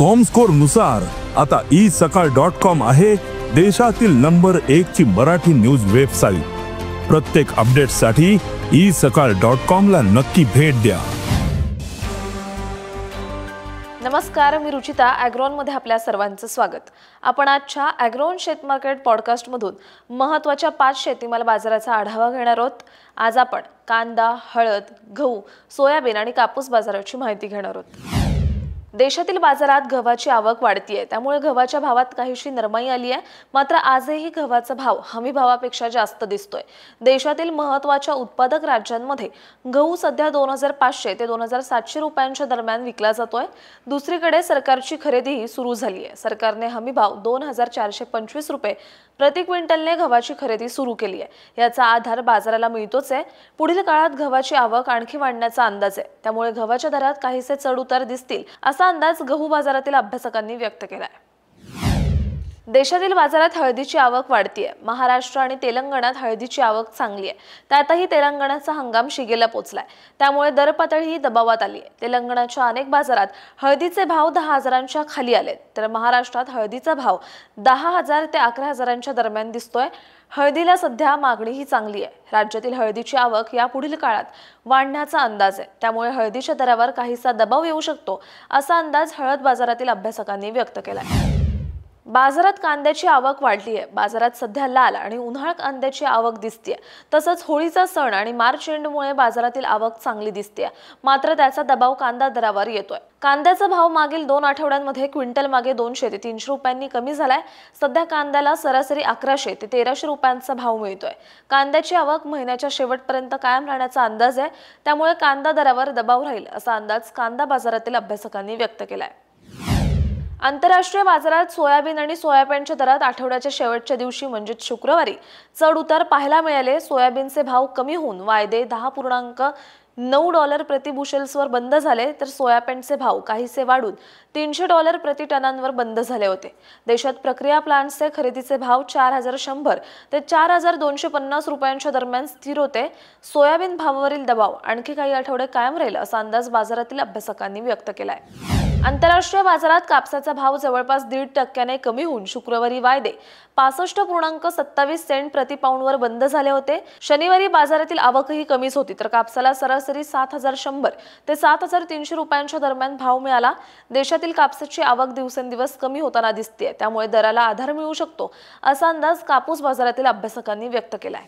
Comscore नुसार आता isakal.com आहे देशातील नंबर 1 ची मराठी न्यूज वेबसाईट। प्रत्येक अपडेटसाठी isakal.com ला नक्की भेट द्या। नमस्कार, मी रुचिता। ॲग्रोन मध्ये आपल्या सर्वांचं स्वागत। आपण आजच्या ॲग्रोन शेत मार्केट पॉडकास्ट मधून महत्त्वाच्या 5 शेतीमाल बाजाराचा आढावा घेणार आहोत। आज आपण कांदा, हळद, गहू, सोयाबीन आणि कापूस बाजाराची माहिती घेणार आहोत। देशातील बाजारात गव्हाची आवक वाढतीये, त्यामुळे गव्हाच्या भावात काहीशी नरमाई आली आहे। मात्र आजही गव्हाचा भाव हमी भावापेक्षा जास्त दिसतोय। देशातील महत्त्वाच्या उत्पादक राज्यांमध्ये गहू सध्या 2500 ते 2700 रुपयांच्या दरम्यान विकला जातोय। दुसरीकडे सरकारची खरेदीही सुरू झाली आहे। सरकारने हमी भाव 2425 रुपये प्रति क्विंटलने गव्हाची खरेदी सुरू केली आहे। याचा आधार बाजाराला मिळतोच आहे। पुढील काळात गव्हाची आवक आणखी वाढण्याचा अंदाज आहे, त्यामुळे गव्हाच्या दरात काहीसे चढ-उतार दिसतील असा अंदाज गहू बाजारातील अभ्यासकांनी व्यक्त केला आहे। देशातील बाजारात हळदीची आवक वाढतीये। महाराष्ट्र आणि तेलंगणात हळदीची आवक चांगली आहे। त्यातही तेलंगणाचा हंगाम शिगेला पोहोचलाय, त्यामुळे दर पातळी दबावात आली आहे। तेलंगणाच्या अनेक बाजारात हळदीचे भाव 10,000च्या खाली आलेत, तर महाराष्ट्रात हळदीचा भाव 10,000 ते 11,000च्या दरम्यान दिसतोय। हळदीला सध्या मागणीही चांगली आहे। राज्यातील हळदीची आवक यापुढील काळात वाढण्याचा अंदाज आहे, त्यामुळे हळदीच्या दरावर काहीसा दबाव येऊ शकतो असा अंदाज हळद बाजारातील अभ्यासकांनी व्यक्त केलाय। बाजारात कांद्याची आवक वाढली आहे। बाजारात सध्या लाल आणि उन्हाळ कांद्याची आवक दिसते। तसंच होळीचा सण आणि मार्च एंडमुळे बाजारातील आवक चांगली दिसते, मात्र त्याचा दबाव कांदा दरावर येतोय। कांद्याचा भाव मागील 2 आठवड्यांमध्ये क्विंटल मागे 200 ते 300 रुपयांनी कमी झालाय। सध्या कांद्याला सरासरी 1100 ते 1300 रुपयांचा भाव मिळतोय। कांद्याची आवक महिन्याच्या शेवटपर्यंत कायम राहण्याचा अंदाज आहे, त्यामुळे कांदा दरावर दबाव राहील असा अंदाज कांदा बाजारातील अभ्यासकांनी व्यक्त केलाय। आंतरराष्ट्रीय बाजारात सोयाबीन आणि सोयाबीनच्या दरात आठवड्याच्या शेवटच्या दिवशी म्हणजे शुक्रवारी चढ उतार पाहायला मिळाले। सोयाबीनचे भाव कमी होऊन वायदे $10.9 प्रति बुशेल्सवर बंद झाले, तर सोयाबीनचे भाव काहीसे वाढून $300 प्रति टनांवर बंद झाले होते। देशात प्रक्रिया प्लांट्सचे खरेदीचे भाव 4100 ते 4250 रुपयांच्या दरम्यान स्थिर होते। सोयाबीन भावावरील दबाव आणखी काही आठवडे कायम राहील असा अंदाज बाजारातील अभ्यासकांनी व्यक्त केलाय। आंतरराष्ट्रीय बाजारात कापसाचा भाव जवळपास 1.5% कमी होऊन शुक्रवारी वायदे 65.27 सेंट प्रति पाऊंडवर बंद झाले होते। शनिवारी बाजारातील आवकही कमीच होती, तर कापसाला सरासरी 7100 ते 7300 रुपयांच्या दरम्यान भाव मिळाला। देशातील कापसाची आवक दिवसेंदिवस कमी होताना दिसते, त्यामुळे दराला आधार मिळू शकतो असा अंदाज कापूस बाजारातील अभ्यासकांनी व्यक्त केलाय।